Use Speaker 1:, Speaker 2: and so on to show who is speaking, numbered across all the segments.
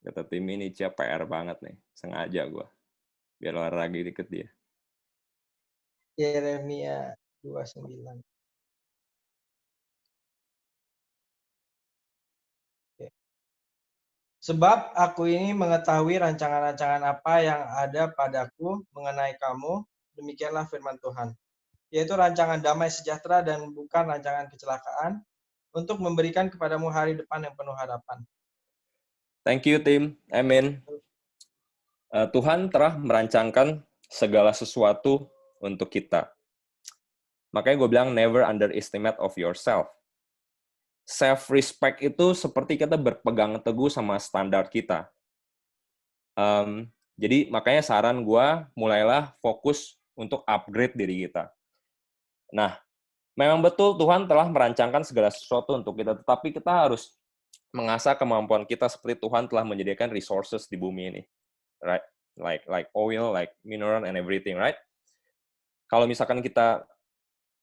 Speaker 1: Kata tim ini, "Cia PR banget nih, sengaja gua, biar olahraga dikit dia."
Speaker 2: Yeremia 29. Oke. Sebab aku ini mengetahui rancangan-rancangan apa yang ada padaku mengenai kamu, demikianlah firman Tuhan, yaitu rancangan damai sejahtera dan bukan rancangan kecelakaan, untuk memberikan kepadamu hari depan yang penuh harapan.
Speaker 1: Thank you tim, amin. Tuhan telah merancangkan segala sesuatu untuk kita. Makanya gue bilang never underestimate of yourself. Self-respect itu seperti kita berpegang teguh sama standar kita. Jadi makanya saran gue, mulailah fokus untuk upgrade diri kita. Nah, memang betul Tuhan telah merancangkan segala sesuatu untuk kita, tetapi kita harus mengasah kemampuan kita seperti Tuhan telah menyediakan resources di bumi ini. Right? Like oil, like mineral and everything, right? Kalau misalkan kita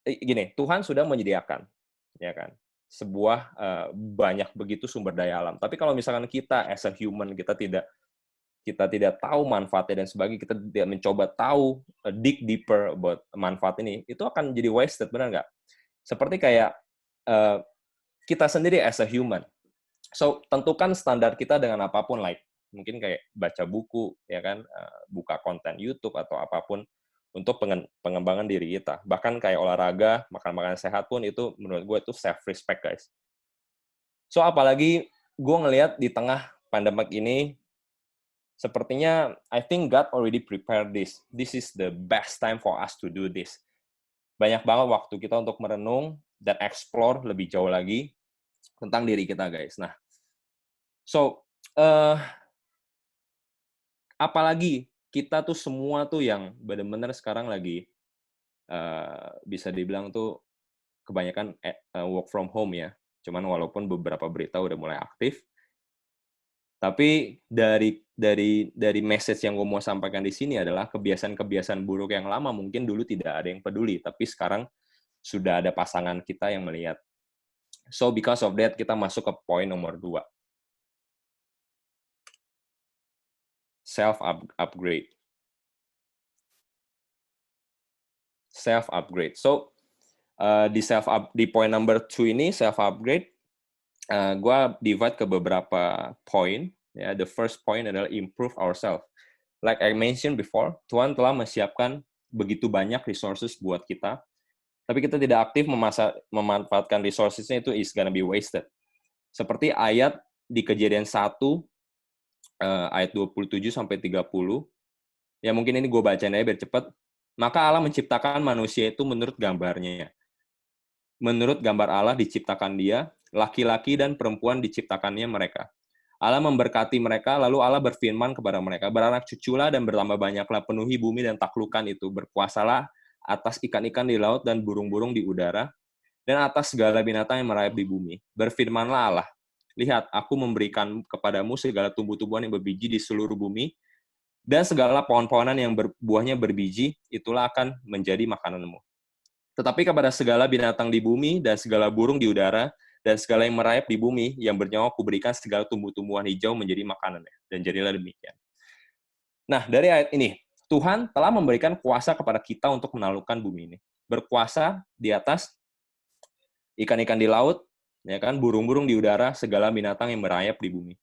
Speaker 1: gini, Tuhan sudah menyediakan, ya kan? Sebuah banyak begitu sumber daya alam. Tapi kalau misalkan kita as a human kita tidak tahu manfaatnya dan sebagainya, kita tidak mencoba tahu dig deeper about manfaat ini, itu akan jadi wasted, benar nggak? Seperti kayak kita sendiri as a human. So, tentukan standar kita dengan apapun, like mungkin kayak baca buku, ya kan, buka konten YouTube atau apapun untuk pengembangan diri kita. Bahkan kayak olahraga, makan makanan sehat pun itu menurut gue itu self-respect, guys. So, apalagi gue ngelihat di tengah pandemik ini, sepertinya I think God already prepared this. This is the best time for us to do this. Banyak banget waktu kita untuk merenung dan explore lebih jauh lagi tentang diri kita, guys. Nah, so, apalagi kita tuh semua tuh yang benar-benar sekarang lagi bisa dibilang tuh kebanyakan work from home ya. Cuman walaupun beberapa berita udah mulai aktif, tapi dari message yang gue mau sampaikan di sini adalah kebiasaan-kebiasaan buruk yang lama mungkin dulu tidak ada yang peduli, tapi sekarang sudah ada pasangan kita yang melihat. So because of that kita masuk ke poin nomor 2. Self upgrade. Self upgrade. So di point number 2 ini self upgrade, gue divide ke beberapa poin. Ya, the first point adalah improve ourselves. Like I mentioned before, Tuhan telah menyiapkan begitu banyak resources buat kita, tapi kita tidak aktif memanfaatkan resourcesnya, itu is gonna be wasted. Seperti ayat di Kejadian 1, ayat 27 sampai 30. Ya mungkin ini gue bacain aja biar cepat. Maka Allah menciptakan manusia itu menurut gambarnya. Menurut gambar Allah diciptakan dia, laki-laki dan perempuan diciptakannya mereka. Allah memberkati mereka, lalu Allah berfirman kepada mereka, beranak cuculah dan bertambah banyaklah, penuhi bumi dan taklukkan itu, berkuasalah atas ikan-ikan di laut dan burung-burung di udara, dan atas segala binatang yang merayap di bumi. Berfirmanlah Allah, lihat, aku memberikan kepadamu segala tumbuh-tumbuhan yang berbiji di seluruh bumi, dan segala pohon-pohonan yang buahnya berbiji, itulah akan menjadi makananmu. Tetapi kepada segala binatang di bumi dan segala burung di udara dan segala yang merayap di bumi yang bernyawa kuberikan segala tumbuh-tumbuhan hijau menjadi makanannya. Dan jadilah demikian. Nah, dari ayat ini, Tuhan telah memberikan kuasa kepada kita untuk menaklukkan bumi ini. Berkuasa di atas ikan-ikan di laut, ya kan, burung-burung di udara, segala binatang yang merayap di bumi.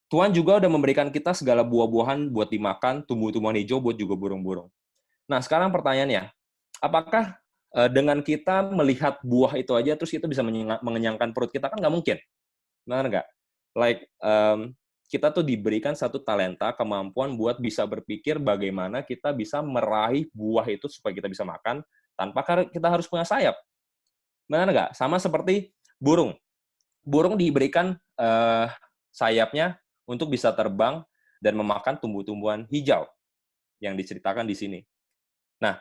Speaker 1: Tuhan juga udah memberikan kita segala buah-buahan buat dimakan, tumbuh-tumbuhan hijau buat juga burung-burung. Nah, sekarang pertanyaannya, apakah dengan kita melihat buah itu aja terus itu bisa mengenyangkan perut kita? Kan nggak mungkin, benar nggak? Like kita tuh diberikan satu talenta, kemampuan buat bisa berpikir bagaimana kita bisa meraih buah itu supaya kita bisa makan tanpa kita harus punya sayap, benar nggak? Sama seperti burung. Burung diberikan sayapnya untuk bisa terbang dan memakan tumbuh-tumbuhan hijau yang diceritakan di sini. Nah,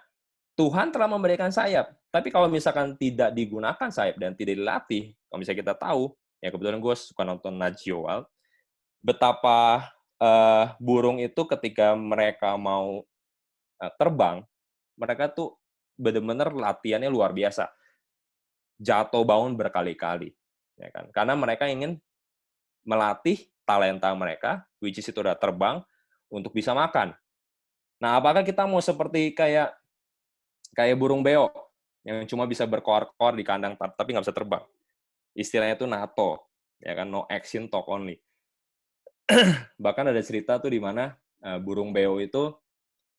Speaker 1: Tuhan telah memberikan sayap, tapi kalau misalkan tidak digunakan sayap dan tidak dilatih, kalau misalnya kita tahu, ya kebetulan gue suka nonton Nat Geo Wild, betapa burung itu ketika mereka mau terbang, mereka tuh benar-benar latihannya luar biasa, jatuh bangun berkali-kali, ya kan? Karena mereka ingin melatih talenta mereka, which is itu udah terbang, untuk bisa makan. Nah, apakah kita mau seperti kayak burung beo, yang cuma bisa berkoar-koar di kandang, tapi nggak bisa terbang? Istilahnya itu NATO, ya kan, no action, talk only. Bahkan ada cerita tuh di mana burung beo itu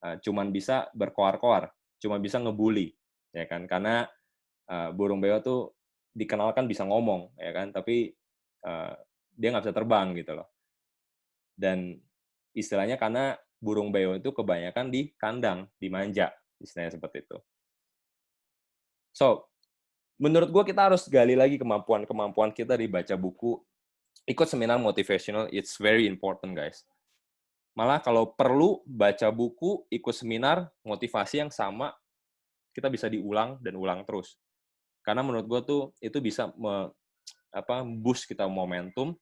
Speaker 1: cuman bisa berkoar-koar, cuma bisa ngebully, ya kan, karena burung beo tuh dikenalkan bisa ngomong, ya kan, tapi dia nggak bisa terbang gitu loh. Dan istilahnya karena burung beo itu kebanyakan di kandang, dimanja, istilahnya seperti itu. So, menurut gue kita harus gali lagi kemampuan kita di baca buku, ikut seminar motivational, it's very important guys. Malah kalau perlu baca buku, ikut seminar motivasi yang sama, kita bisa diulang dan ulang terus. Karena menurut gue tuh itu bisa boost kita momentum.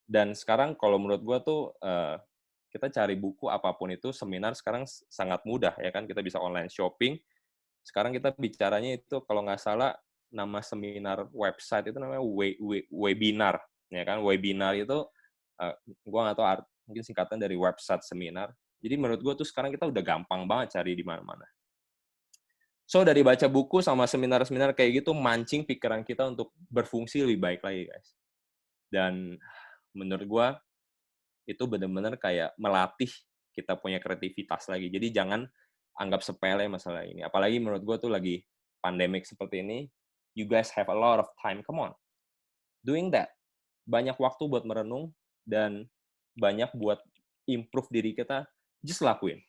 Speaker 1: Dan sekarang kalau menurut gue tuh kita cari buku apapun itu, seminar sekarang sangat mudah ya kan, kita bisa online shopping. Sekarang kita bicaranya itu kalau nggak salah nama seminar website itu namanya webinar, ya kan? Webinar itu gue nggak tahu mungkin singkatan dari website seminar. Jadi menurut gue tuh sekarang kita udah gampang banget cari di mana-mana. So dari baca buku sama seminar-seminar kayak gitu mancing pikiran kita untuk berfungsi lebih baik lagi guys. Dan menurut gue itu benar-benar kayak melatih kita punya kreativitas lagi. Jadi jangan anggap sepele masalah ini. Apalagi menurut gue tuh lagi pandemik seperti ini, you guys have a lot of time, come on. Doing that. Banyak waktu buat merenung dan banyak buat improve diri kita, just lakuin.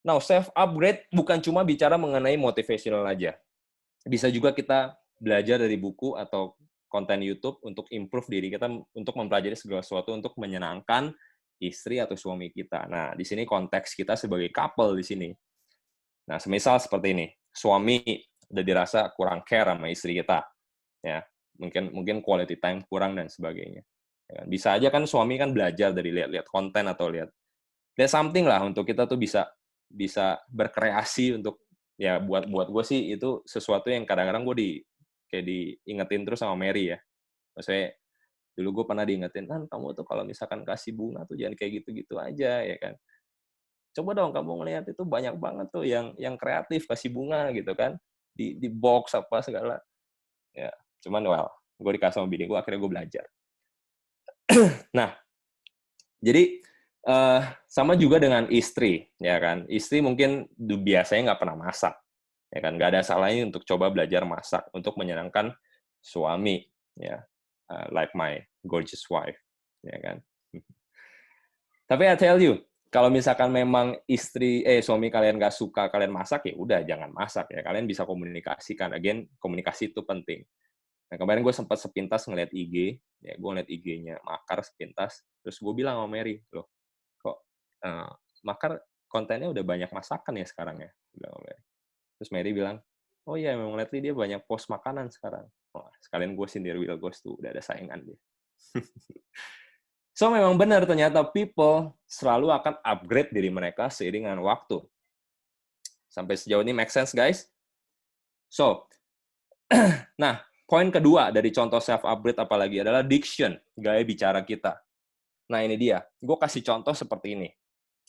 Speaker 1: Now, self-upgrade bukan cuma bicara mengenai motivational aja. Bisa juga kita belajar dari buku atau konten YouTube untuk improve diri kita, untuk mempelajari segala sesuatu untuk menyenangkan istri atau suami kita. Nah, di sini konteks kita sebagai couple di sini. Nah, semisal seperti ini, suami udah dirasa kurang care sama istri kita, ya mungkin quality time kurang dan sebagainya. Bisa aja kan suami kan belajar dari lihat-lihat konten atau lihat something lah untuk kita tuh bisa berkreasi untuk ya buat gue sih itu sesuatu yang kadang-kadang gue kayak diingetin terus sama Mary ya. Maksudnya dulu gue pernah diingetin, kan kamu tuh kalau misalkan kasih bunga tuh jangan kayak gitu-gitu aja ya kan. Coba dong kamu ngelihat itu banyak banget tuh yang kreatif kasih bunga gitu kan. Di box apa segala. Ya, cuman gue dikasih sama bini gue akhirnya gue belajar. Nah, jadi sama juga dengan istri, ya kan. Istri mungkin biasanya nggak pernah masak, ya kan. Nggak ada salahnya untuk coba belajar masak untuk menyenangkan suami, ya. Like my gorgeous wife, ya kan. Tapi I tell you, kalau misalkan memang suami kalian nggak suka kalian masak, ya udah jangan masak ya. Kalian bisa komunikasikan. Again, komunikasi itu penting. Nah, kemarin gue sempat sepintas ngeliat IG, ya gue ngeliat IG-nya Makar sepintas, terus gue bilang sama Mary, loh, kok Makar kontennya udah banyak masakan ya sekarang ya? Bilang sama Mary. Terus Mary bilang, oh iya, memang lately dia banyak post makanan sekarang. Oh, sekalian gue sindir Will Ghost tuh, udah ada saingan dia. So, memang benar ternyata people selalu akan upgrade diri mereka seiring dengan waktu. Sampai sejauh ini make sense, guys? So, nah, poin kedua dari contoh self-upgrade apalagi adalah diction, gaya bicara kita. Nah, ini dia. Gue kasih contoh seperti ini.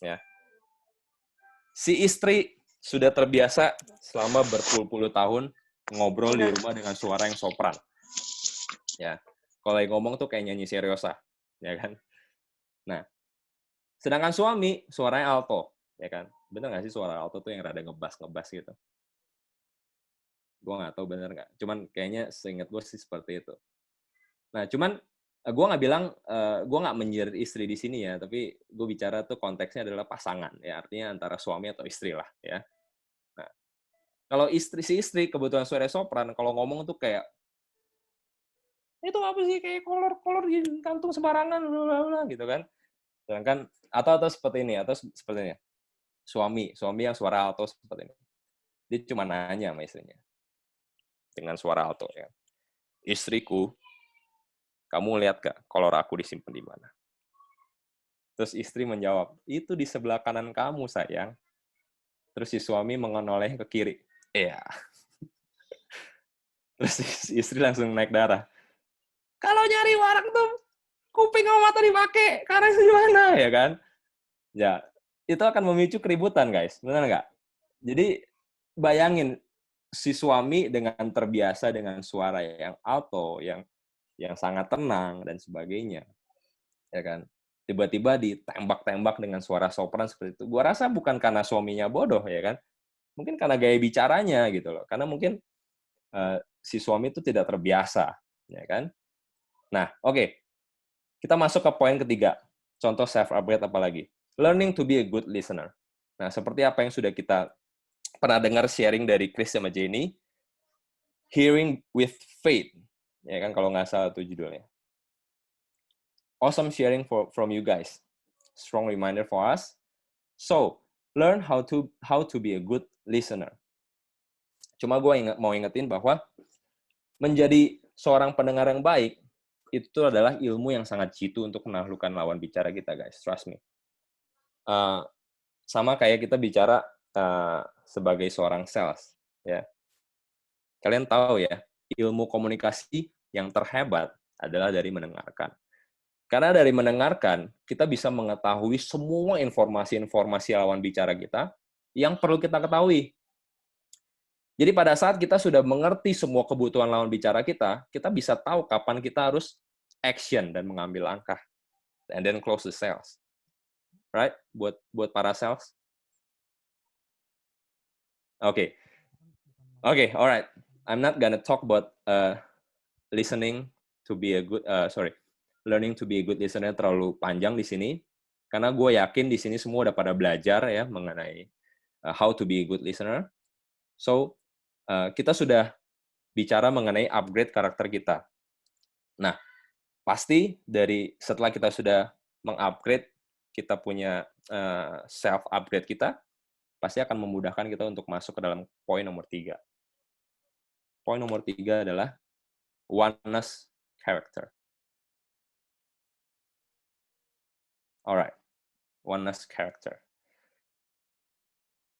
Speaker 1: Ya. Si istri sudah terbiasa selama berpuluh-puluh tahun ngobrol di rumah dengan suara yang sopran. Ya. Kalau yang ngomong tuh kayak nyanyi seriosa. Ya kan? Nah, sedangkan suami, suaranya alto. Ya kan? Bener nggak sih suara alto tuh yang rada ngebas-ngebas gitu? Gue nggak tahu bener nggak. Cuman kayaknya seingat gue sih seperti itu. Nah, cuman gue nggak bilang, gue nggak menyindir istri di sini ya, tapi gue bicara tuh konteksnya adalah pasangan, ya artinya antara suami atau istri lah, ya. Nah, kalau si istri kebetulan suara sopran, kalau ngomong tuh kayak, itu apa sih kayak kolor di kantung sembarangan, gitu kan. Sedangkan atau seperti ini, atau seperti ini, suami yang suara alto seperti ini, dia cuma nanya sama istrinya dengan suara alto ya, istriku, kamu lihat gak kolor aku disimpan di mana? Terus istri menjawab, itu di sebelah kanan kamu, sayang. Terus si suami menoleh ke kiri. Iya. Terus istri langsung naik darah. Kalau nyari warung tuh, kuping sama mata dipakai, karena gimana ya kan? Ya, itu akan memicu keributan, guys. Benar nggak? Jadi bayangin si suami dengan terbiasa dengan suara yang alto, yang sangat tenang dan sebagainya, ya kan? Tiba-tiba ditembak-tembak dengan suara sopran seperti itu. Gua rasa bukan karena suaminya bodoh, ya kan? Mungkin karena gaya bicaranya gitu loh. Karena mungkin si suami itu tidak terbiasa, ya kan? Nah, oke. Kita masuk ke poin ketiga. Contoh self-upgrade apa lagi? Learning to be a good listener. Nah, seperti apa yang sudah kita pernah dengar sharing dari Chris sama Jenny, hearing with faith. Ya kan, kalau nggak salah itu judulnya. Awesome sharing from you guys. Strong reminder for us. So, learn how to be a good listener. Cuma gue mau ingetin bahwa menjadi seorang pendengar yang baik itu adalah ilmu yang sangat jitu untuk menaklukkan lawan bicara kita, guys. Trust me. Sama kayak kita bicara sebagai seorang sales, ya. Kalian tahu ya, ilmu komunikasi yang terhebat adalah dari mendengarkan. Karena dari mendengarkan, kita bisa mengetahui semua informasi-informasi lawan bicara kita yang perlu kita ketahui. Jadi pada saat kita sudah mengerti semua kebutuhan lawan bicara kita bisa tahu kapan kita harus action dan mengambil langkah. And then close the sales. Right? Buat para sales. Oke, alright. I'm not gonna talk about learning to be a good listener terlalu panjang di sini, karena gue yakin di sini semua udah pada belajar ya mengenai how to be a good listener. So kita sudah bicara mengenai upgrade karakter kita. Nah, pasti setelah kita sudah mengupgrade, kita punya self upgrade kita, pasti akan memudahkan kita untuk masuk ke dalam poin nomor 3. Poin nomor 3 adalah oneness character. Alright, oneness character.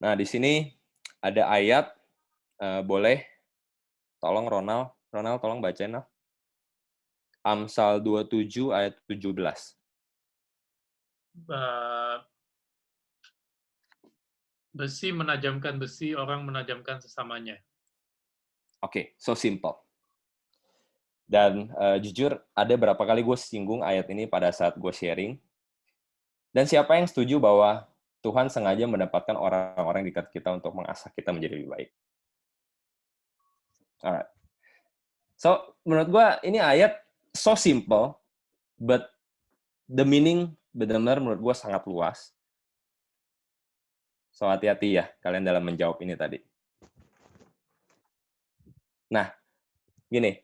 Speaker 1: Nah, di sini ada ayat, boleh tolong Ronald tolong bacain lah. Amsal 27 ayat 17.
Speaker 3: Besi menajamkan besi, orang menajamkan sesamanya.
Speaker 1: Oke, so simple. Dan jujur, ada berapa kali gue singgung ayat ini pada saat gue sharing. Dan siapa yang setuju bahwa Tuhan sengaja mendapatkan orang-orang di dekat kita untuk mengasah kita menjadi lebih baik? Alright. So, menurut gue ini ayat so simple, but the meaning benar-benar menurut gue sangat luas. So, hati-hati ya kalian dalam menjawab ini tadi. Nah, gini,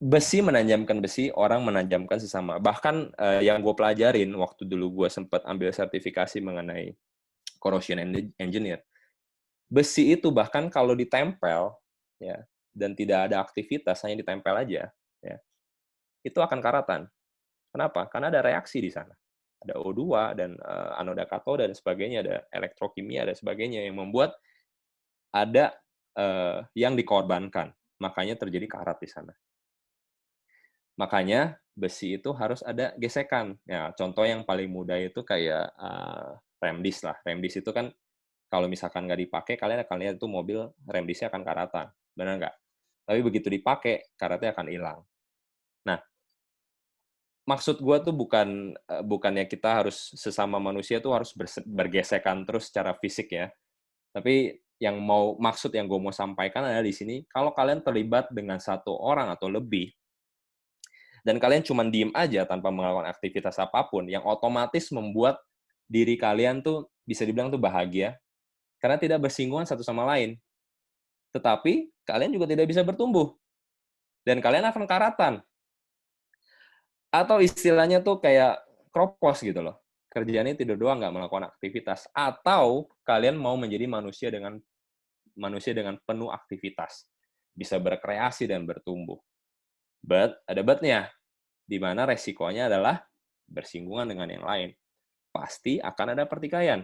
Speaker 1: besi menajamkan besi, orang menajamkan sesama. Bahkan yang gue pelajarin waktu dulu gue sempat ambil sertifikasi mengenai corrosion engineer, besi itu bahkan kalau ditempel, ya, dan tidak ada aktivitas, hanya ditempel aja, ya, itu akan karatan. Kenapa? Karena ada reaksi di sana. Ada O2 dan anoda katoda dan sebagainya, ada elektrokimia dan sebagainya yang membuat ada yang dikorbankan. Makanya terjadi karat di sana. Makanya besi itu harus ada gesekan. Ya, contoh yang paling mudah itu kayak rem disc lah. Rem disc itu kan kalau misalkan nggak dipakai, kalian akan lihat itu mobil rem disc-nya akan karatan. Benar nggak? Tapi begitu dipakai, karatnya akan hilang. Nah, maksud gue tuh bukannya kita harus sesama manusia tuh harus bergesekan terus secara fisik ya. Tapi maksud yang gue mau sampaikan adalah di sini, kalau kalian terlibat dengan satu orang atau lebih, dan kalian cuma diem aja tanpa melakukan aktivitas apapun, yang otomatis membuat diri kalian tuh bisa dibilang tuh bahagia, karena tidak bersinggungan satu sama lain. Tetapi kalian juga tidak bisa bertumbuh. Dan kalian akan karatan. Atau istilahnya tuh kayak kropos gitu loh. Kerjaannya tidur doang, nggak melakukan aktivitas. Atau kalian mau menjadi manusia dengan penuh aktivitas. Bisa berkreasi dan bertumbuh. But, ada but-nya. Di mana resikonya adalah bersinggungan dengan yang lain. Pasti akan ada pertikaian.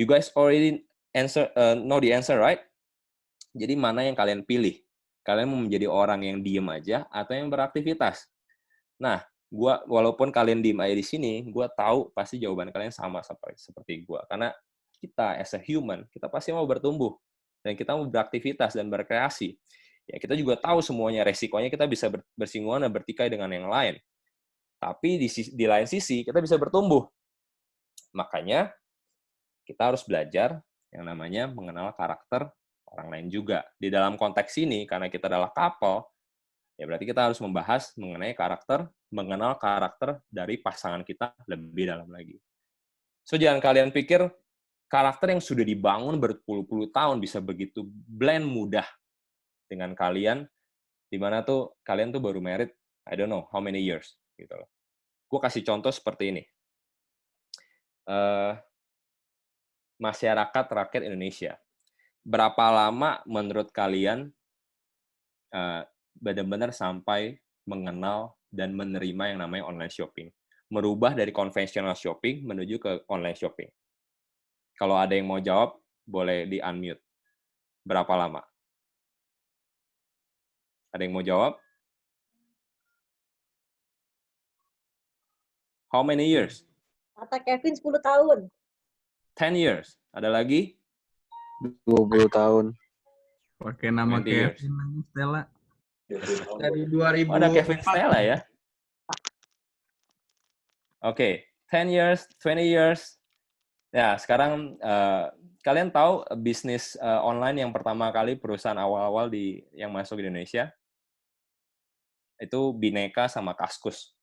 Speaker 1: You guys already know the answer, right? Jadi mana yang kalian pilih? Kalian mau menjadi orang yang diem aja atau yang beraktivitas? Nah, walaupun kalian diem aja di sini, gue tahu pasti jawaban kalian sama seperti gue. Karena kita as a human, kita pasti mau bertumbuh dan kita mau beraktivitas dan berkreasi. Ya, kita juga tahu semuanya resikonya kita bisa bersinggungan dan bertikai dengan yang lain. Tapi di lain sisi kita bisa bertumbuh. Makanya kita harus belajar yang namanya mengenal karakter orang lain juga. Di dalam konteks ini, karena kita adalah couple, ya berarti kita harus membahas mengenai mengenal karakter dari pasangan kita lebih dalam lagi. So, jangan kalian pikir karakter yang sudah dibangun berpuluh-puluh tahun bisa begitu blend mudah dengan kalian, di mana tuh kalian tuh baru married, I don't know how many years, gitu loh. Gue kasih contoh seperti ini. Masyarakat rakyat Indonesia. Berapa lama menurut kalian benar-benar sampai mengenal dan menerima yang namanya online shopping? Merubah dari konvensional shopping menuju ke online shopping. Kalau ada yang mau jawab, boleh di-unmute. Berapa lama? Ada yang mau jawab? How many years?
Speaker 4: Kata Kevin 10 tahun.
Speaker 1: 10 years. Ada lagi?
Speaker 5: 20 tahun.
Speaker 6: Pakai nama
Speaker 1: 20 years.
Speaker 6: Kevin lagi, Stella.
Speaker 2: Dari 2000.
Speaker 1: Oh, ada Kevin Stella ya? Oke, 10 years, 20 years. Ya, sekarang kalian tahu bisnis online yang pertama kali perusahaan awal-awal yang masuk di Indonesia? Itu Bineka sama Kaskus.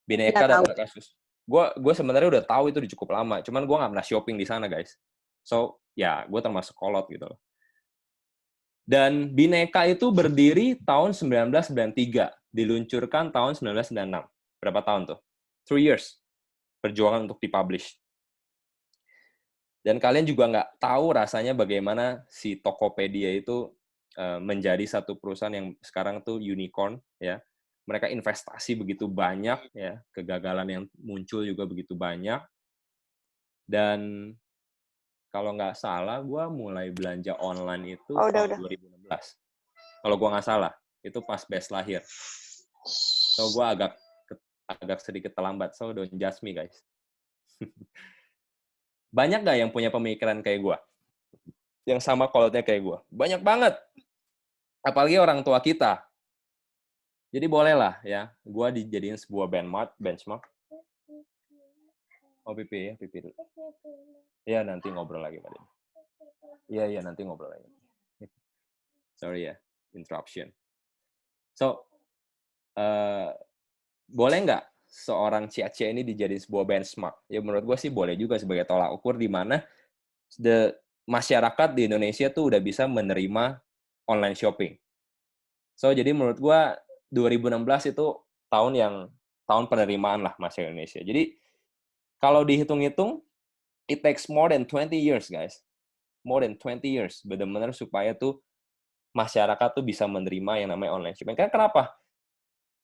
Speaker 1: Bineka
Speaker 4: Ya,
Speaker 1: dan
Speaker 4: tahu.
Speaker 1: Kaskus. Gue sebenarnya udah tahu itu cukup lama, cuman gue nggak pernah shopping di sana, guys. So, ya, gue termasuk kolot gitu loh. Dan Bineka itu berdiri tahun 1993, diluncurkan tahun 1996. Berapa tahun tuh? 3 years perjuangan untuk dipublish. Dan kalian juga nggak tahu rasanya bagaimana si Tokopedia itu menjadi satu perusahaan yang sekarang tuh unicorn, ya. Mereka investasi begitu banyak, ya, kegagalan yang muncul juga begitu banyak. Dan kalau nggak salah, gue mulai belanja online itu tahun 2016. Kalau gue nggak salah, itu pas Best lahir. So, gue agak sedikit terlambat. So, don't judge me, guys. Banyak nggak yang punya pemikiran kayak gue? Yang sama kolotnya kayak gue? Banyak banget. Apalagi orang tua kita. Jadi bolehlah ya, gue dijadiin sebuah benchmark. Oh, pipi ya, pipi dulu. Ya, nanti ngobrol lagi, Pak. Iya, nanti ngobrol lagi. Sorry ya, interruption. So, boleh nggak seorang Cia-Cia ini dijadiin sebuah benchmark? Ya, menurut gue sih boleh juga sebagai tolak ukur di mana masyarakat di Indonesia tuh udah bisa menerima online shopping. So, jadi menurut gue 2016 itu tahun penerimaan lah masyarakat Indonesia. Jadi, kalau dihitung-hitung, it takes more than 20 years, guys. More than 20 years. Benar-benar supaya tuh masyarakat tuh bisa menerima yang namanya online shopping. Kan kenapa?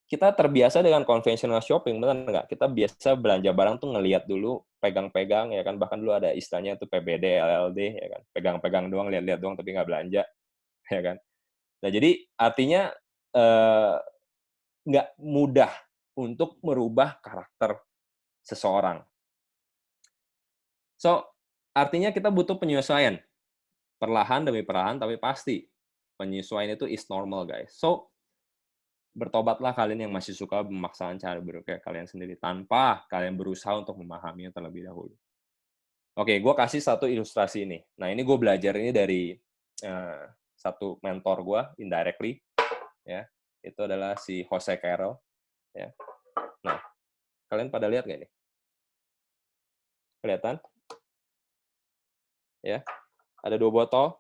Speaker 1: Kita terbiasa dengan konvensional shopping, benar nggak? Kita biasa belanja barang tuh ngelihat dulu, pegang-pegang, ya kan? Bahkan dulu ada istilahnya tuh PBD, LLD, ya kan? Pegang-pegang doang, lihat-lihat doang, tapi nggak belanja, ya kan? Nah, jadi artinya nggak mudah untuk merubah karakter seseorang. So, artinya kita butuh penyesuaian. Perlahan demi perlahan, tapi pasti. Penyesuaian itu is normal, guys. So, bertobatlah kalian yang masih suka memaksakan cara berpikir kalian sendiri tanpa kalian berusaha untuk memahaminya terlebih dahulu. Oke, gue kasih satu ilustrasi ini. Nah, ini gue belajar ini dari satu mentor gue, indirectly. Ya, itu adalah si Jose Carroll. Ya. Nah, kalian pada lihat nggak ini? Kelihatan? Ya, ada 2 botol.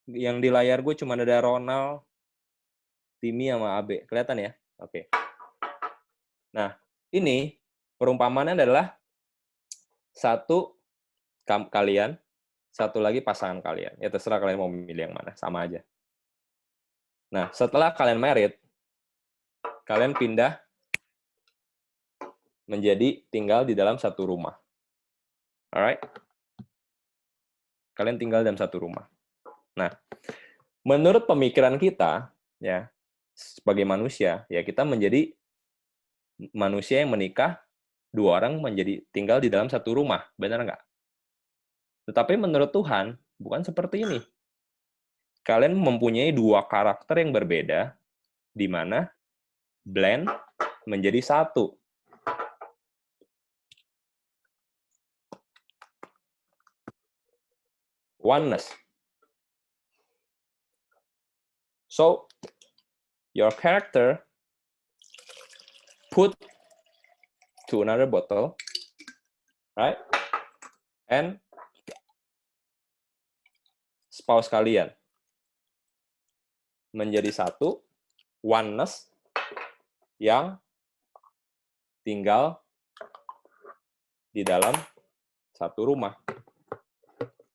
Speaker 1: Yang di layar gue cuma ada Ronald, Timmy, sama Abe. Kelihatan ya? Oke. Nah, ini perumpamaannya adalah satu kalian, satu lagi pasangan kalian. Ya terserah kalian mau memilih yang mana, sama aja. Nah, setelah kalian married, kalian pindah menjadi tinggal di dalam satu rumah. Alright? Kalian tinggal dalam satu rumah. Nah, menurut pemikiran kita, ya, sebagai manusia, ya kita menjadi manusia yang menikah, 2 orang menjadi tinggal di dalam satu rumah, benar nggak? Tetapi menurut Tuhan, bukan seperti ini. Kalian mempunyai 2 karakter yang berbeda, di mana blend menjadi satu. Oneness. So, your character put to another bottle, right? And spouse kalian menjadi satu, oneness, yang tinggal di dalam satu rumah.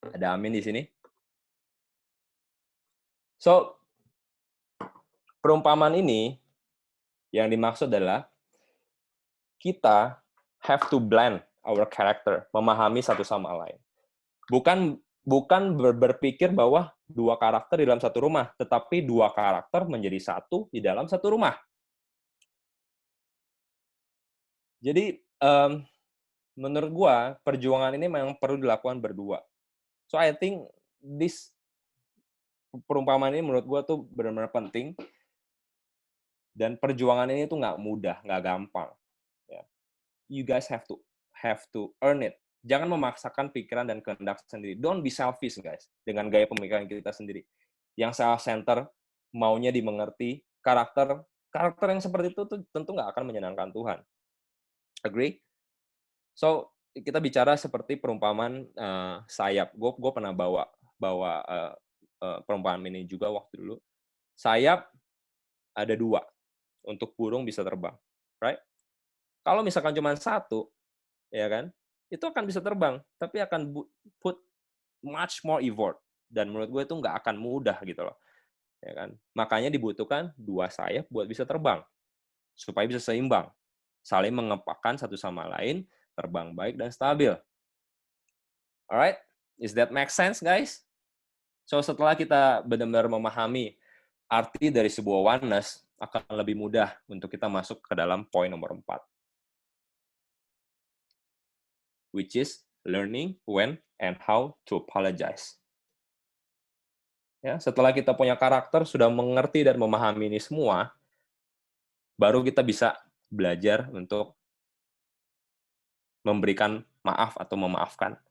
Speaker 1: Ada amin di sini. So, perumpamaan ini yang dimaksud adalah kita have to blend our character, memahami satu sama lain. Bukan berpikir bahwa 2 karakter di dalam satu rumah, tetapi 2 karakter menjadi satu di dalam satu rumah. Jadi, menurut gua, perjuangan ini memang perlu dilakukan berdua. So, I think this perumpamaan ini menurut gua tuh benar-benar penting. Dan perjuangan ini tuh nggak mudah, nggak gampang. Ya. You guys have to earn it. Jangan memaksakan pikiran dan kehendak sendiri. Don't be selfish, guys, dengan gaya pemikiran kita sendiri. Yang self-center, maunya dimengerti, karakter yang seperti itu tuh tentu nggak akan menyenangkan Tuhan. Agree? So, kita bicara seperti perumpamaan sayap. Gue pernah bawa perumpamaan ini juga waktu dulu. Sayap ada 2 untuk burung bisa terbang, right? Kalau misalkan cuma 1, ya kan, itu akan bisa terbang, tapi akan put much more effort. Dan menurut gue itu nggak akan mudah gitu loh, ya kan? Makanya dibutuhkan 2 sayap buat bisa terbang, supaya bisa seimbang, saling mengepakkan satu sama lain, terbang baik dan stabil. Alright, is that make sense, guys? So setelah kita benar-benar memahami arti dari sebuah oneness, akan lebih mudah untuk kita masuk ke dalam poin nomor 4. Which is learning when and how to apologize. Ya, setelah kita punya karakter, sudah mengerti dan memahami ini semua, baru kita bisa belajar untuk memberikan maaf atau memaafkan.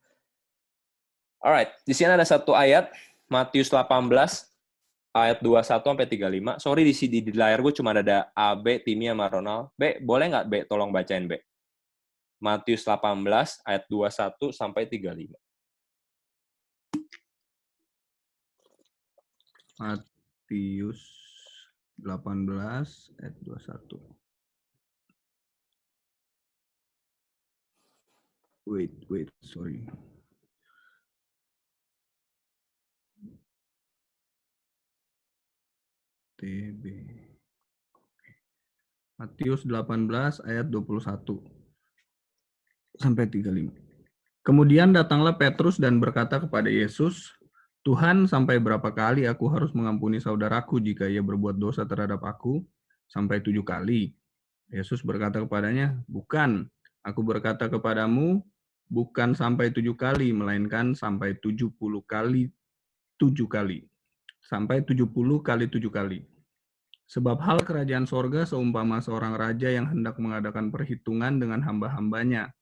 Speaker 1: Alright, di sini ada satu ayat, Matius 18, ayat 21 sampai 35. Sorry, di layar gue cuma ada A, B, Timmy sama Ronald. B, boleh nggak B tolong bacain B? Matius 18 ayat 21 sampai 35.
Speaker 6: Matius 18 ayat 21. Wait, sorry. TB. Matius 18 ayat 21 sampai 35. Kemudian datanglah Petrus dan berkata kepada Yesus, "Tuhan, sampai berapa kali aku harus mengampuni saudaraku jika ia berbuat dosa terhadap aku? Sampai 7 kali?" Yesus berkata kepadanya, "Bukan, aku berkata kepadamu, bukan sampai 7 kali, melainkan sampai 70 kali 7 kali. Sampai 70 kali 7 kali. Sebab hal kerajaan sorga seumpama seorang raja yang hendak mengadakan perhitungan dengan hamba-hambanya.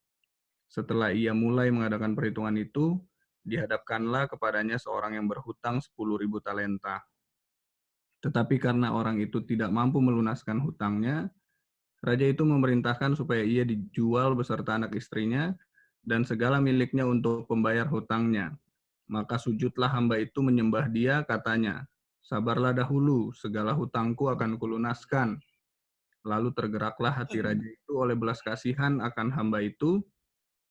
Speaker 6: Setelah ia mulai mengadakan perhitungan itu, dihadapkanlah kepadanya seorang yang berhutang 10.000 talenta. Tetapi karena orang itu tidak mampu melunaskan hutangnya, raja itu memerintahkan supaya ia dijual beserta anak istrinya dan segala miliknya untuk pembayar hutangnya. Maka sujudlah hamba itu menyembah dia, katanya, 'Sabarlah dahulu, segala hutangku akan kulunaskan.' Lalu tergeraklah hati raja itu oleh belas kasihan akan hamba itu,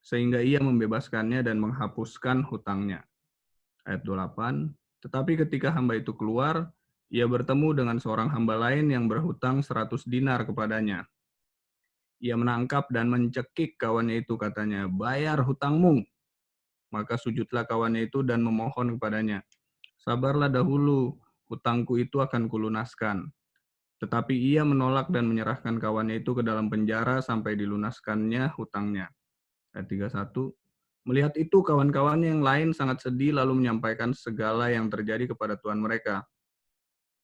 Speaker 6: sehingga ia membebaskannya dan menghapuskan hutangnya." Ayat 28, tetapi ketika hamba itu keluar, ia bertemu dengan seorang hamba lain yang berhutang 100 dinar kepadanya. Ia menangkap dan mencekik kawannya itu, katanya, "Bayar hutangmu." Maka sujudlah kawannya itu dan memohon kepadanya, "Sabarlah dahulu, hutangku itu akan kulunaskan." Tetapi ia menolak dan menyerahkan kawannya itu ke dalam penjara sampai dilunaskannya hutangnya. Ayat 31. Melihat itu, kawan-kawannya yang lain sangat sedih lalu menyampaikan segala yang terjadi kepada tuan mereka.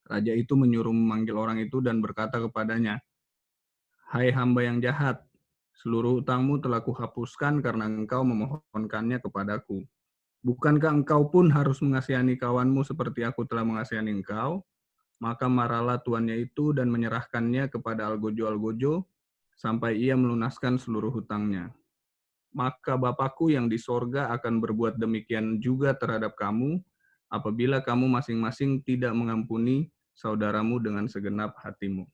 Speaker 6: Raja itu menyuruh memanggil orang itu dan berkata kepadanya, "Hai hamba yang jahat, seluruh hutangmu telah kuhapuskan karena engkau memohonkannya kepadaku. Bukankah engkau pun harus mengasihani kawanmu seperti aku telah mengasihani engkau?" Maka marahlah tuannya itu dan menyerahkannya kepada algojo-algojo sampai ia melunaskan seluruh hutangnya. Maka Bapakku yang di sorga akan berbuat demikian juga terhadap kamu apabila kamu masing-masing tidak mengampuni saudaramu dengan segenap hatimu.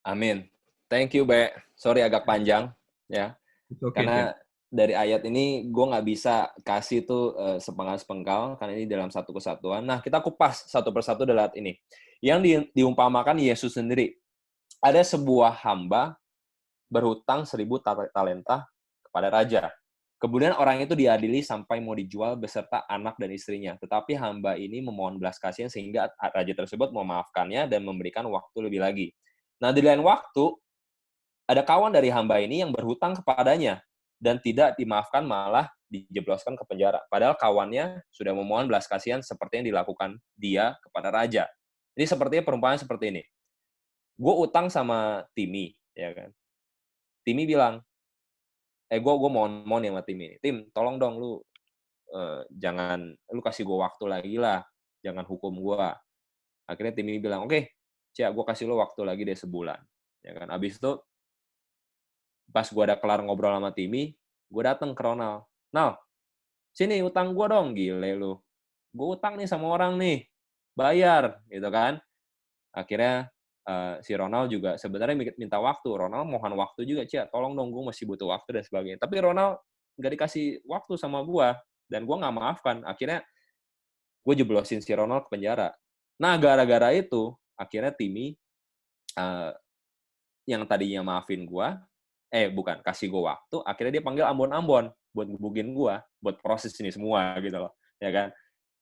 Speaker 1: Amin. Thank you, Be. Sorry agak panjang, ya.
Speaker 6: It's okay,
Speaker 1: Karena dari ayat ini gue nggak bisa kasih tuh sepenggal-sepenggal, karena ini dalam satu kesatuan. Nah, kita kupas satu persatu dari ayat ini. Yang diumpamakan Yesus sendiri. Ada sebuah hamba berhutang 1.000 talenta kepada raja. Kemudian orang itu diadili sampai mau dijual beserta anak dan istrinya. Tetapi hamba ini memohon belas kasihan sehingga raja tersebut memaafkannya dan memberikan waktu lebih lagi. Nah, di lain waktu, ada kawan dari hamba ini yang berhutang kepadanya dan tidak dimaafkan, malah dijebloskan ke penjara. Padahal kawannya sudah memohon belas kasihan seperti yang dilakukan dia kepada raja. Ini sepertinya perumpamaan seperti ini. Gue utang sama Timmy, ya kan. Timmy bilang, gue mohon ya sama Timmy. Tim, tolong dong lu jangan, lu kasih gue waktu lagi lah, jangan hukum gue. Akhirnya Timmy bilang, oke, Cia, gue kasih lu waktu lagi deh sebulan. Ya kan. Abis itu, pas gue udah kelar ngobrol sama Timmy, gue datang ke Ronald. Nal, sini utang gue dong, gile lu. Gue utang nih sama orang nih, bayar, gitu kan. Akhirnya si Ronald juga sebenarnya minta waktu. Ronald mohon waktu juga, Cia, tolong dong, gue masih butuh waktu dan sebagainya. Tapi Ronald nggak dikasih waktu sama gue, dan gue nggak maafkan. Akhirnya gue jeblosin si Ronald ke penjara. Nah, gara-gara itu, akhirnya Timmy yang tadinya maafin gue, kasih gue waktu, akhirnya dia panggil Ambon-Ambon buat ngebukin gue, buat proses ini semua, gitu loh. Ya kan?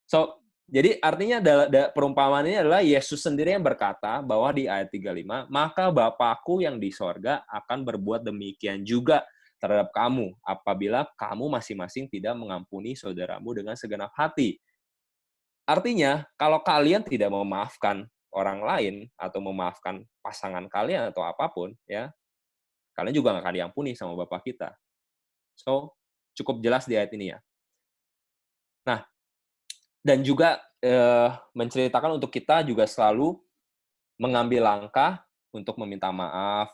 Speaker 1: So, jadi artinya perumpamaan ini adalah Yesus sendiri yang berkata bahwa di ayat 35, maka Bapakku yang di sorga akan berbuat demikian juga terhadap kamu, apabila kamu masing-masing tidak mengampuni saudaramu dengan segenap hati. Artinya, kalau kalian tidak memaafkan orang lain, atau memaafkan pasangan kalian, atau apapun, ya, kalian juga nggak akan diampuni sama Bapa kita. So, cukup jelas di ayat ini ya. Nah, dan juga menceritakan untuk kita juga selalu mengambil langkah untuk meminta maaf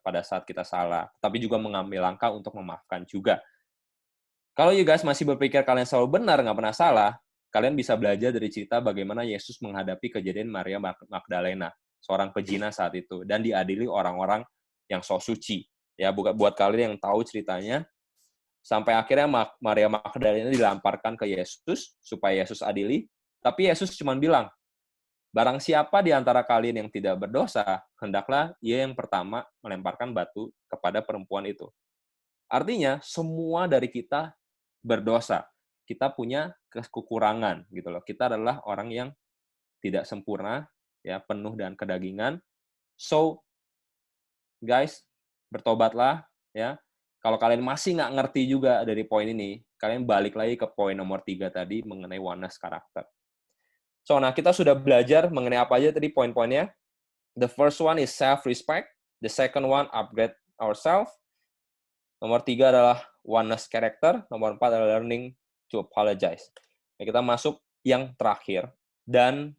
Speaker 1: pada saat kita salah, tapi juga mengambil langkah untuk memaafkan juga. Kalau you guys masih berpikir kalian selalu benar, nggak pernah salah, kalian bisa belajar dari cerita bagaimana Yesus menghadapi kejadian Maria Magdalena, seorang pezina saat itu, dan diadili orang-orang yang sok suci. Ya, buat kalian yang tahu ceritanya, sampai akhirnya Maria Magdalena dilamparkan ke Yesus supaya Yesus adili. Tapi Yesus cuma bilang, barang siapa di antara kalian yang tidak berdosa, hendaklah ia yang pertama melemparkan batu kepada perempuan itu. Artinya, semua dari kita berdosa. Kita punya kekurangan, gitu loh. Kita adalah orang yang tidak sempurna, ya, penuh dengan kedagingan. So, guys, bertobatlah, ya. Kalau kalian masih nggak ngerti juga dari poin ini, kalian balik lagi ke poin nomor 3 tadi mengenai oneness karakter. So, nah kita sudah belajar mengenai apa aja tadi poin-poinnya. The first one is self-respect. The second one, upgrade ourselves. Nomor 3 adalah oneness character. Nomor 4 adalah learning to apologize. Nah, kita masuk yang terakhir. Dan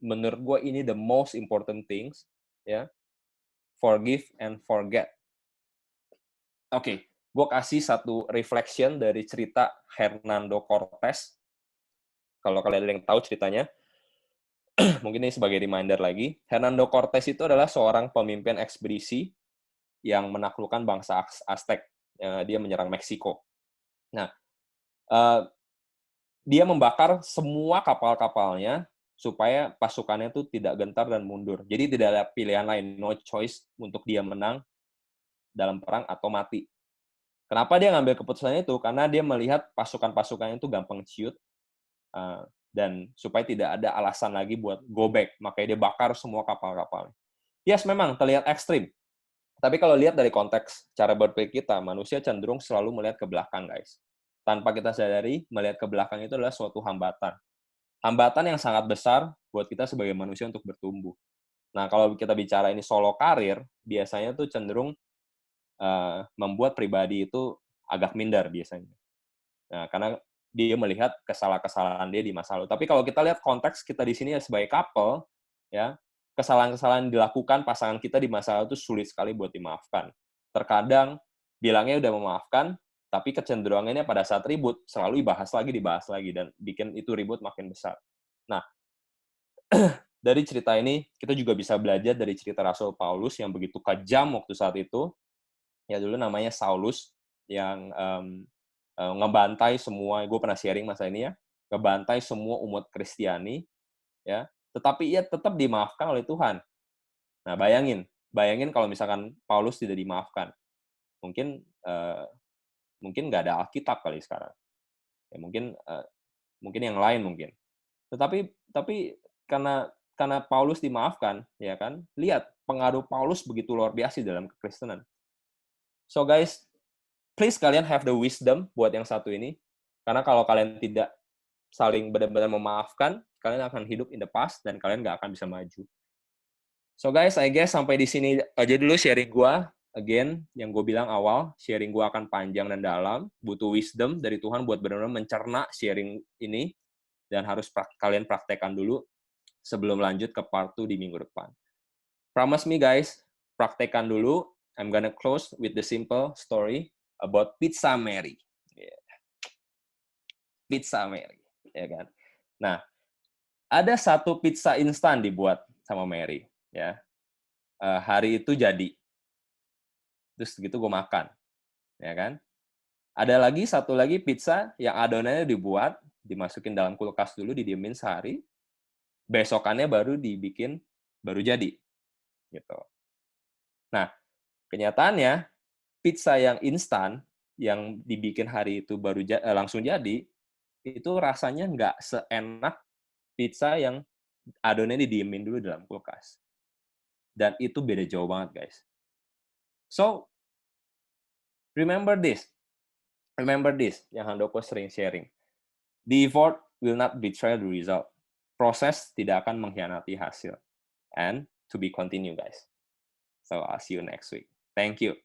Speaker 1: menurut gue ini the most important things. Ya, forgive and forget. Oke, gue kasih satu reflection dari cerita Hernando Cortés. Kalau kalian ada yang tahu ceritanya, mungkin ini sebagai reminder lagi. Hernando Cortés itu adalah seorang pemimpin ekspedisi yang menaklukkan bangsa Aztec. Dia menyerang Meksiko. Nah, dia membakar semua kapal-kapalnya supaya pasukannya itu tidak gentar dan mundur. Jadi tidak ada pilihan lain, no choice untuk dia menang dalam perang atau mati. Kenapa dia ngambil keputusan itu? Karena dia melihat pasukan-pasukannya itu gampang ciut, dan supaya tidak ada alasan lagi buat go back, makanya dia bakar semua kapal-kapalnya. Yes, memang terlihat ekstrim. Tapi kalau lihat dari konteks cara berpikir kita, manusia cenderung selalu melihat ke belakang, guys. Tanpa kita sadari, melihat ke belakang itu adalah suatu hambatan. Hambatan yang sangat besar buat kita sebagai manusia untuk bertumbuh. Nah, kalau kita bicara ini solo karir, biasanya tuh cenderung membuat pribadi itu agak minder biasanya. Nah, karena dia melihat kesalahan-kesalahan dia di masa lalu. Tapi kalau kita lihat konteks kita di sini sebagai couple, ya, kesalahan-kesalahan yang dilakukan pasangan kita di masa lalu itu sulit sekali buat dimaafkan. Terkadang bilangnya udah memaafkan, tapi kecenderungannya pada saat ribut selalu dibahas lagi, dan bikin itu ribut makin besar. Nah, dari cerita ini kita juga bisa belajar dari cerita Rasul Paulus yang begitu kejam waktu saat itu. Ya dulu namanya Saulus yang ngebantai semua, gue pernah sharing masa ini ya, ngebantai semua umat Kristiani, ya, tetapi ia tetap dimaafkan oleh Tuhan. Nah, bayangin kalau misalkan Paulus tidak dimaafkan, mungkin nggak ada Alkitab kali sekarang, ya mungkin yang lain mungkin. Tetapi karena Paulus dimaafkan, ya kan, lihat pengaruh Paulus begitu luar biasa dalam kekristenan. So guys, please kalian have the wisdom buat yang satu ini. Karena kalau kalian tidak saling benar-benar memaafkan, kalian akan hidup in the past dan kalian nggak akan bisa maju. So guys, I guess sampai di sini aja dulu sharing gua. Again, yang gue bilang awal, sharing gua akan panjang dan dalam. Butuh wisdom dari Tuhan buat benar-benar mencerna sharing ini. Dan harus kalian praktekkan dulu sebelum lanjut ke part 2 di minggu depan. Promise me guys, praktekkan dulu. I'm gonna close with the simple story about Pizza Mary. Yeah. Pizza Mary, ya kan? Nah, ada satu pizza instan dibuat sama Mary, ya. Hari itu jadi. Terus gitu gue makan, ya kan? Ada lagi satu lagi pizza yang adonannya dibuat, dimasukin dalam kulkas dulu, didiemin sehari. Besokannya baru dibikin, baru jadi, gitu. Nah, kenyataannya pizza yang instan yang dibikin hari itu baru langsung jadi, itu rasanya nggak seenak pizza yang adonannya didiemin dulu dalam kulkas. Dan itu beda jauh banget, guys. So, remember this. Remember this, yang Handoko sering sharing. The effort will not betray the result. Proses tidak akan mengkhianati hasil. And to be continued, guys. So, I'll see you next week. Thank you.